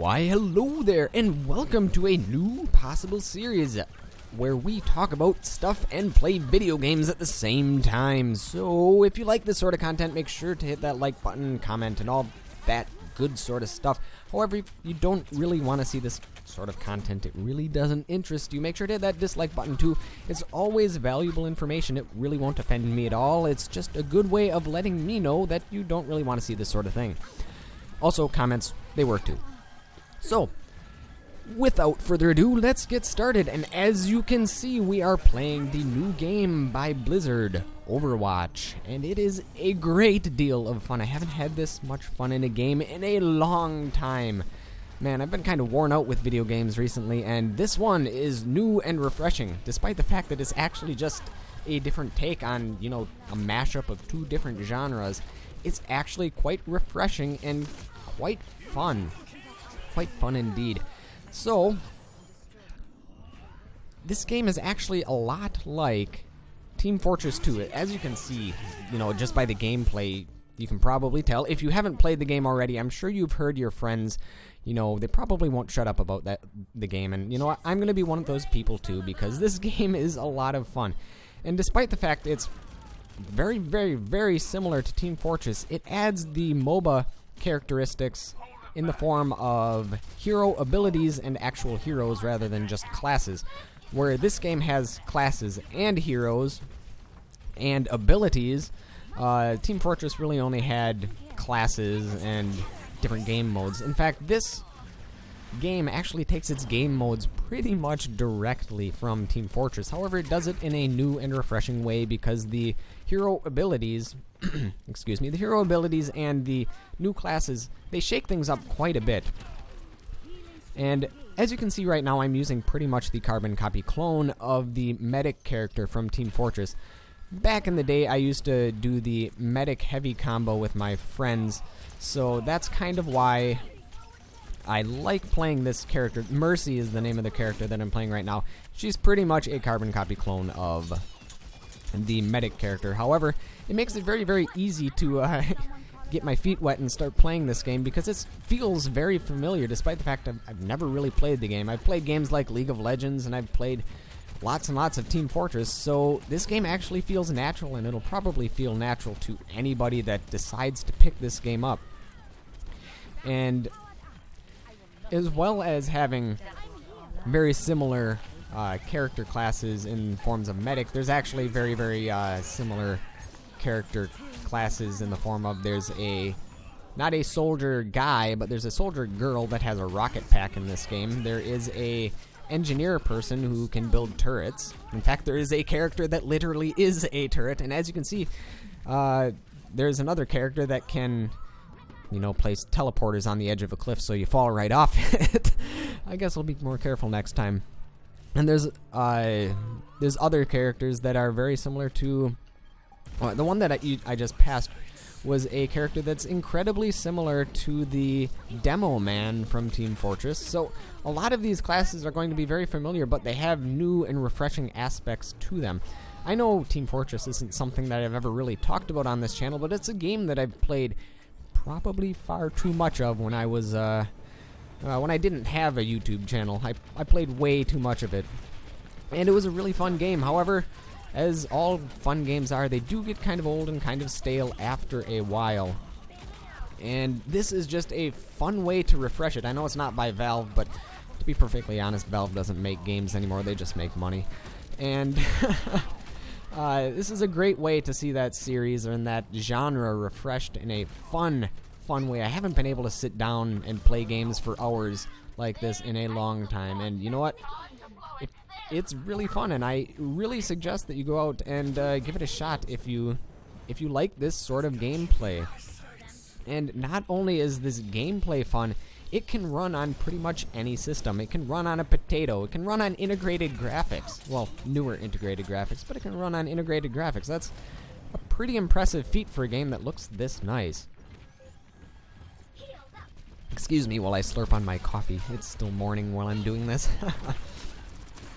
Why hello there and welcome to a new possible series where we talk about stuff and play video games at the same time. So if you like this sort of content, make sure to hit that like button, comment, and all that good sort of stuff. However, if you don't really want to see this sort of content, it really doesn't interest you, make sure to hit that dislike button too. It's always valuable information. It really won't offend me at all. It's just a good way of letting me know that you don't really want to see this sort of thing. Also, comments, they work too. So, without further ado, let's get started. And as you can see, we are playing the new game by Blizzard, Overwatch. And it is a great deal of fun. I haven't had this much fun in a game in a long time. Man, I've been kind of worn out with video games recently, and this one is new and refreshing, despite the fact that it's actually just a different take on, you know, a mashup of two different genres. It's actually quite refreshing and quite fun. Quite fun indeed. So, this game is actually a lot like Team Fortress 2. As you can see, you know, just by the gameplay, you can probably tell. If you haven't played the game already, I'm sure you've heard your friends, you know, they probably won't shut up about the game. And you know what? I'm going to be one of those people too, because this game is a lot of fun. And despite the fact it's very, very, very similar to Team Fortress, it adds the MOBA characteristics in the form of hero abilities and actual heroes rather than just classes. Where this game has classes and heroes and abilities, Team Fortress really only had classes and different game modes. In fact, this game actually takes its game modes pretty much directly from Team Fortress. However, it does it in a new and refreshing way because the hero abilities the hero abilities and the new classes, they shake things up quite a bit. And as you can see right now, I'm using pretty much the carbon copy clone of the medic character from Team Fortress. Back in the day, I used to do the medic heavy combo with my friends, so that's kind of why I like playing this character. Mercy is the name of the character that I'm playing right now. She's pretty much a carbon copy clone of the medic character. However, it makes it very, very easy to get my feet wet and start playing this game because it feels very familiar, despite the fact I've never really played the game. I've played games like League of Legends, and I've played lots and lots of Team Fortress, so this game actually feels natural, and it'll probably feel natural to anybody that decides to pick this game up. And as well as having very similar character classes in forms of medic, there's actually very, very similar character classes in the form of there's not a soldier guy, but there's a soldier girl that has a rocket pack in this game. There is a engineer person who can build turrets. In fact, there is a character that literally is a turret, and as you can see, there's another character that can, you know, place teleporters on the edge of a cliff so you fall right off it. I guess I'll be more careful next time. And there's other characters that are very similar to the one that I just passed was a character that's incredibly similar to the demo man from Team Fortress. So a lot of these classes are going to be very familiar, but they have new and refreshing aspects to them. I know Team Fortress isn't something that I've ever really talked about on this channel, but it's a game that I've played probably far too much of when I was when I didn't have a YouTube channel. I played way too much of it, and it was a really fun game. However, as all fun games are, they do get kind of old and kind of stale after a while. And this is just a fun way to refresh it. I know it's not by Valve, but to be perfectly honest, Valve doesn't make games anymore. They just make money. And this is a great way to see that series and that genre refreshed in a fun way. I haven't been able to sit down and play games for hours like this in a long time. And you know what? It's really fun, and I really suggest that you go out and give it a shot if you like this sort of gameplay. And not only is this gameplay fun, it can run on pretty much any system. It can run on a potato. It can run on integrated graphics. Well, newer integrated graphics, but it can run on integrated graphics. That's a pretty impressive feat for a game that looks this nice. Excuse me while I slurp on my coffee. It's still morning while I'm doing this.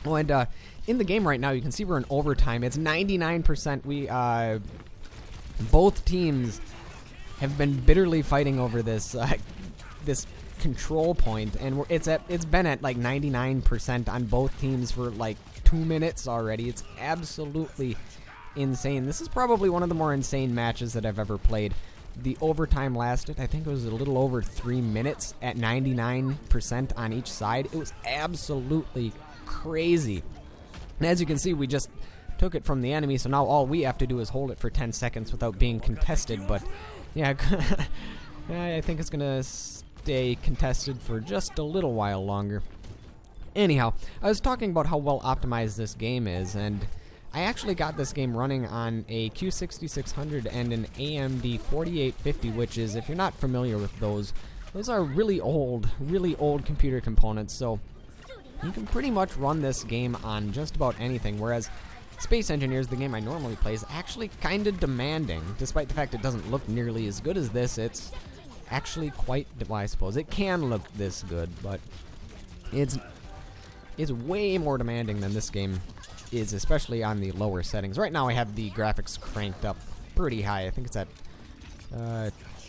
Oh, and in the game right now, you can see we're in overtime. It's 99%. Both teams have been bitterly fighting over this control point, and it's been at like 99% on both teams for like 2 minutes already. It's absolutely insane. This is probably one of the more insane matches that I've ever played. The overtime lasted, I think it was a little over 3 minutes at 99% on each side. It was absolutely crazy. And as you can see, we just took it from the enemy, so now all we have to do is hold it for 10 seconds without being contested. But yeah, I think it's gonna stay contested for just a little while longer. Anyhow, I was talking about how well optimized this game is, and I actually got this game running on a Q6600 and an AMD 4850, which is, if you're not familiar with those are really old computer components, so you can pretty much run this game on just about anything, whereas Space Engineers, the game I normally play, is actually kind of demanding. Despite the fact it doesn't look nearly as good as this, it's actually quite, well, I suppose it can look this good, but it's way more demanding than this game is, especially on the lower settings. Right now I have the graphics cranked up pretty high. I think it's at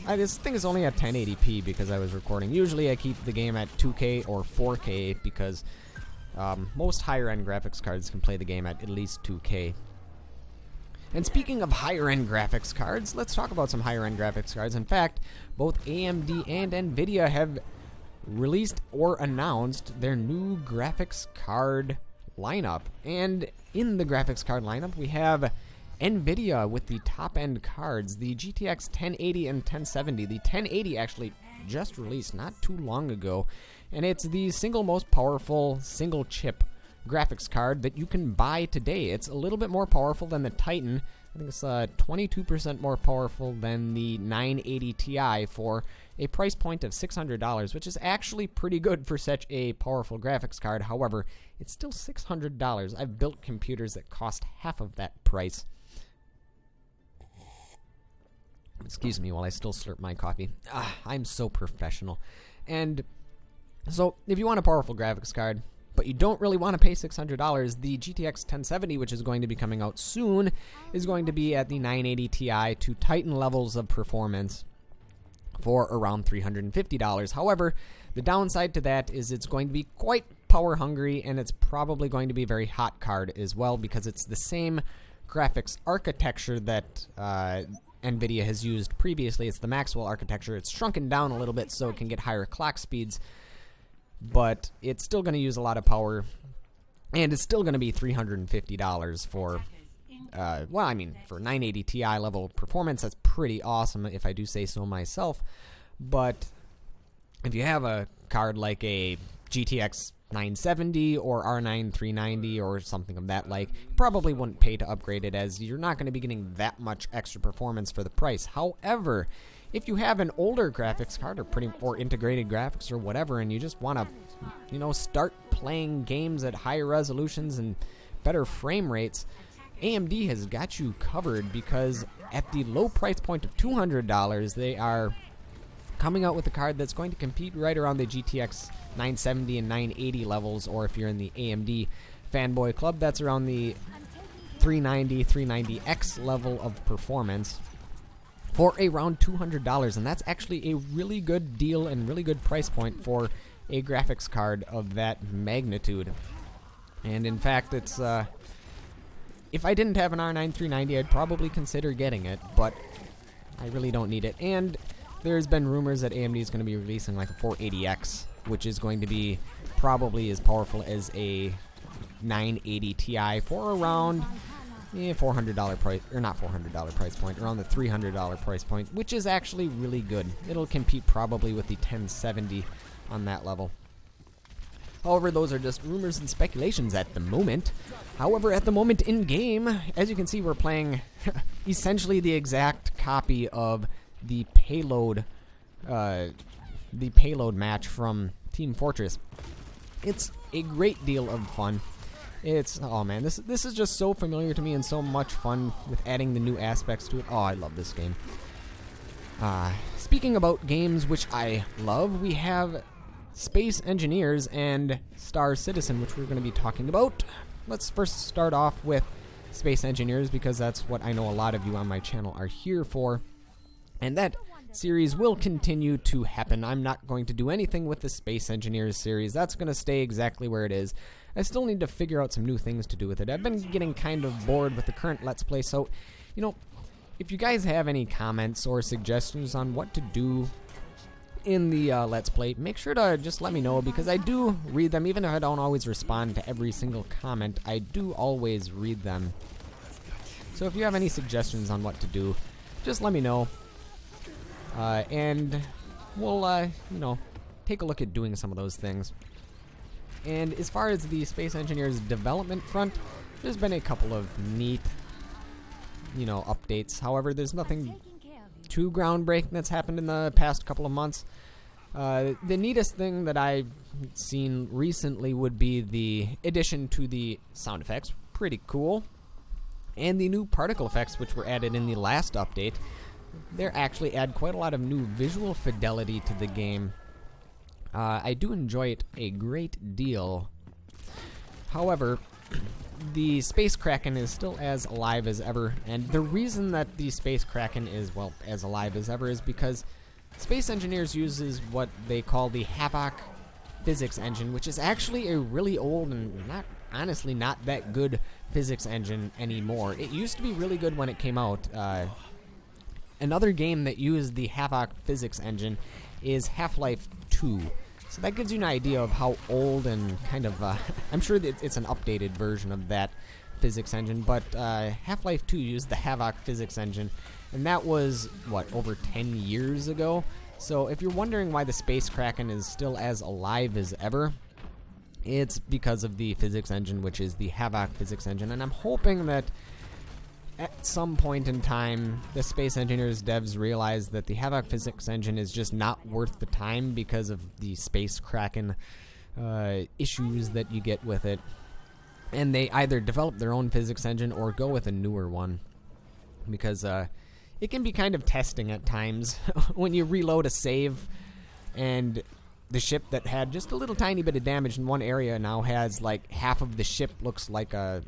I just think it's only at 1080p because I was recording. Usually I keep the game at 2K or 4K because most higher end graphics cards can play the game at least 2K. And speaking of higher end graphics cards, let's talk about some higher end graphics cards. In fact, both AMD and Nvidia have released or announced their new graphics card lineup. And in the graphics card lineup, we have Nvidia with the top-end cards, the GTX 1080 and 1070. The 1080 actually just released not too long ago, and it's the single most powerful single-chip graphics card that you can buy today. It's a little bit more powerful than the Titan. I think it's 22% more powerful than the 980 Ti for a price point of $600, which is actually pretty good for such a powerful graphics card. However, it's still $600. I've built computers that cost half of that price. Excuse me while I still slurp my coffee. I'm so professional. And so, if you want a powerful graphics card, but you don't really want to pay $600, the GTX 1070, which is going to be coming out soon, is going to be at the 980 Ti to Titan levels of performance for around $350. However, the downside to that is it's going to be quite power hungry, and it's probably going to be a very hot card as well, because it's the same graphics architecture that Nvidia has used previously. It's the Maxwell architecture. It's shrunken down a little bit so it can get higher clock speeds, but it's still going to use a lot of power, and it's still going to be $350 for well, I mean, for 980 Ti level performance. That's pretty awesome if I do say so myself. But if you have a card like a GTX 970 or R9 390 or something of that like, you probably wouldn't pay to upgrade it, as you're not going to be getting that much extra performance for the price. However, if you have an older graphics card or integrated graphics or whatever, and you just want to, start playing games at higher resolutions and better frame rates, AMD has got you covered, because at the low price point of $200, they are coming out with a card that's going to compete right around the GTX 970 and 980 levels, or if you're in the AMD fanboy club, that's around the 390, 390X level of performance for around $200, and that's actually a really good deal and really good price point for a graphics card of that magnitude. And in fact, it's if I didn't have an R9 390, I'd probably consider getting it, but I really don't need it. And there's been rumors that AMD is going to be releasing like a 480X, which is going to be probably as powerful as a 980 Ti for around $400 price, or not $400 price point, around the $300 price point, which is actually really good. It'll compete probably with the 1070 on that level. However, those are just rumors and speculations at the moment. However, at the moment in game, as you can see, we're playing essentially the exact copy of the payload match from Team Fortress. It's a great deal of fun. It's, oh man, this is just so familiar to me and so much fun with adding the new aspects to it. Oh, I love this game. Speaking about games which I love, we have Space Engineers and Star Citizen, which we're going to be talking about. Let's first start off with Space Engineers, because that's what I know a lot of you on my channel are here for. And that series will continue to happen. I'm not going to do anything with the Space Engineers series. That's going to stay exactly where it is. I still need to figure out some new things to do with it. I've been getting kind of bored with the current Let's Play, so, you know, if you guys have any comments or suggestions on what to do in the Let's Play, make sure to just let me know, because I do read them. Even if I don't always respond to every single comment, I do always read them. So if you have any suggestions on what to do, just let me know. And we'll, you know, take a look at doing some of those things. And as far as the Space Engineers development front, there's been a couple of neat, you know, updates. However, there's nothing too groundbreaking that's happened in the past couple of months. The neatest thing that I've seen recently would be the addition to the sound effects. Pretty cool. And the new particle effects, which were added in the last update. They actually add quite a lot of new visual fidelity to the game. I do enjoy it a great deal. However, the Space Kraken is still as alive as ever, and the reason that the Space Kraken is, well, as alive as ever is because Space Engineers uses what they call the Havoc physics engine, which is actually a really old and honestly not that good physics engine anymore. It used to be really good when it came out. Another game that used the Havoc physics engine is Half-Life 2. So that gives you an idea of how old and kind of, I'm sure that it's an updated version of that physics engine, but Half-Life 2 used the Havoc physics engine, and that was, what, over 10 years ago? So if you're wondering why the Space Kraken is still as alive as ever, it's because of the physics engine, which is the Havoc physics engine, and I'm hoping that at some point in time, the Space Engineers devs realize that the Havoc physics engine is just not worth the time because of the Space Kraken issues that you get with it. And they either develop their own physics engine or go with a newer one. Because it can be kind of testing at times when you reload a save and the ship that had just a little tiny bit of damage in one area now has like half of the ship looks like a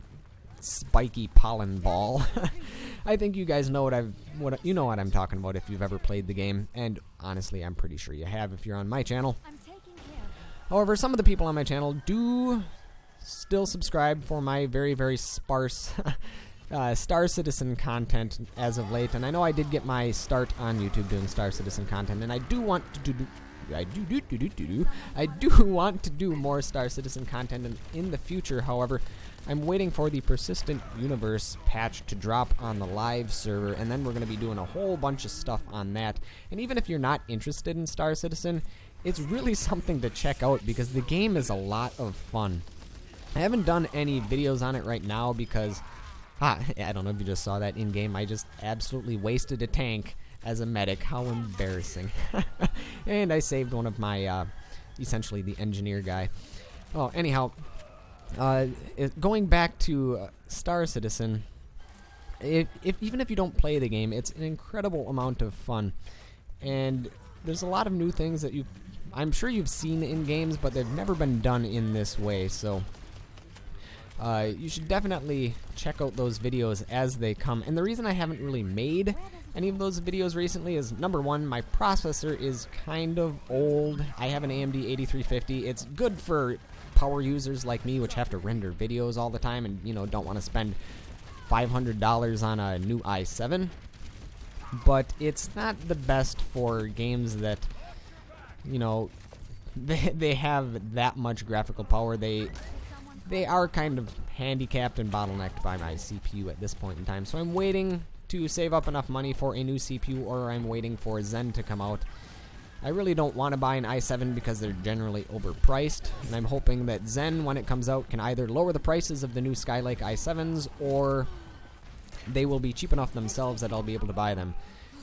spiky pollen ball. I think you guys know you know what I'm talking about if you've ever played the game, and honestly I'm pretty sure you have if you're on my channel. However, some of the people on my channel do still subscribe for my very, very sparse Star Citizen content as of late, and I know I did get my start on YouTube doing Star Citizen content, and I do want to want to do more Star Citizen content in the future. However, I'm waiting for the Persistent Universe patch to drop on the live server, and then we're going to be doing a whole bunch of stuff on that. And even if you're not interested in Star Citizen, it's really something to check out because the game is a lot of fun. I haven't done any videos on it right now because, I don't know if you just saw that in-game, I just absolutely wasted a tank as a medic. How embarrassing. And I saved one of my, essentially the engineer guy. Oh, anyhow, going back to Star Citizen, even if you don't play the game, it's an incredible amount of fun. And there's a lot of new things that I'm sure you've seen in games, but they've never been done in this way, so you should definitely check out those videos as they come. And the reason I haven't really made any of those videos recently is, number one, my processor is kind of old. I have an AMD 8350. It's good for power users like me, which have to render videos all the time and, you know, don't want to spend $500 on a new i7. But it's not the best for games that, you know, they have that much graphical power. They are kind of handicapped and bottlenecked by my CPU at this point in time. So I'm waiting to save up enough money for a new CPU, or I'm waiting for Zen to come out. I really don't want to buy an i7 because they're generally overpriced, and I'm hoping that Zen, when it comes out, can either lower the prices of the new Skylake i7s, or they will be cheap enough themselves that I'll be able to buy them.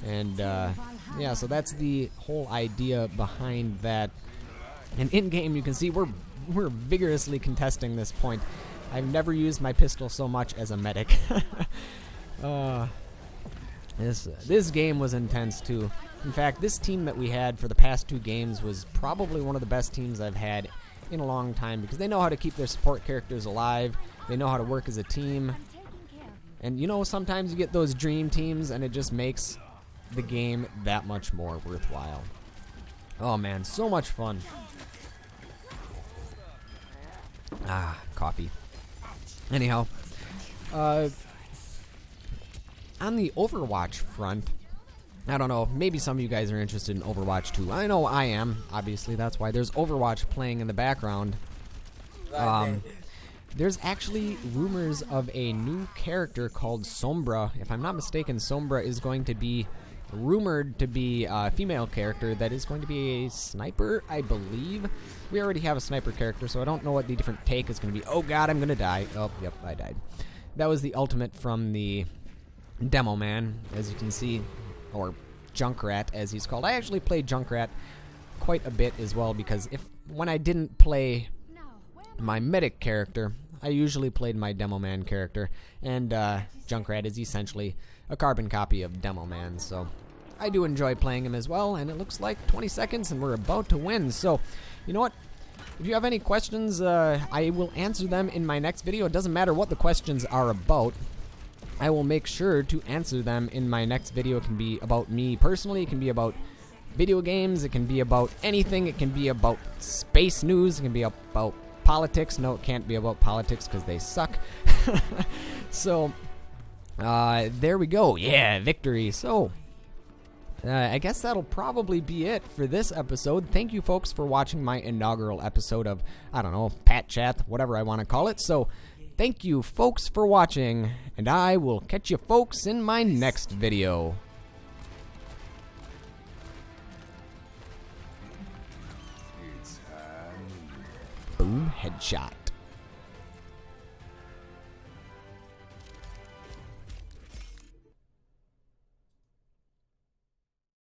And yeah, so that's the whole idea behind that. And in-game, you can see we're vigorously contesting this point. I've never used my pistol so much as a medic. This game was intense too. In fact, this team that we had for the past 2 games was probably one of the best teams I've had in a long time, because they know how to keep their support characters alive. They know how to work as a team. And you know, sometimes you get those dream teams and it just makes the game that much more worthwhile. Oh man, so much fun. Ah, coffee. Anyhow, on the Overwatch front, I don't know, maybe some of you guys are interested in Overwatch 2. I know I am, obviously, that's why there's Overwatch playing in the background. There's actually rumors of a new character called Sombra. If I'm not mistaken, Sombra is going to be rumored to be a female character that is going to be a sniper, I believe. We already have a sniper character, so I don't know what the different take is going to be. Oh god, I'm going to die. Oh, yep, I died. That was the ultimate from the Demo Man, as you can see, or Junkrat, as he's called. I actually played Junkrat quite a bit as well, because when I didn't play my medic character, I usually played my Demo Man character, and Junkrat is essentially a carbon copy of Demo Man, so I do enjoy playing him as well, and it looks like 20 seconds and we're about to win. So, you know what? If you have any questions, I will answer them in my next video. It doesn't matter what the questions are about. I will make sure to answer them in my next video. It can be about me personally, it can be about video games, it can be about anything, it can be about space news, it can be about politics. No, it can't be about politics because they suck. So, there we go. Yeah, victory. So, I guess that'll probably be it for this episode. Thank you, folks, for watching my inaugural episode of, I don't know, Pat Chat, whatever I want to call it. So, thank you, folks, for watching, and I will catch you, folks, in my next video. Boom, headshot.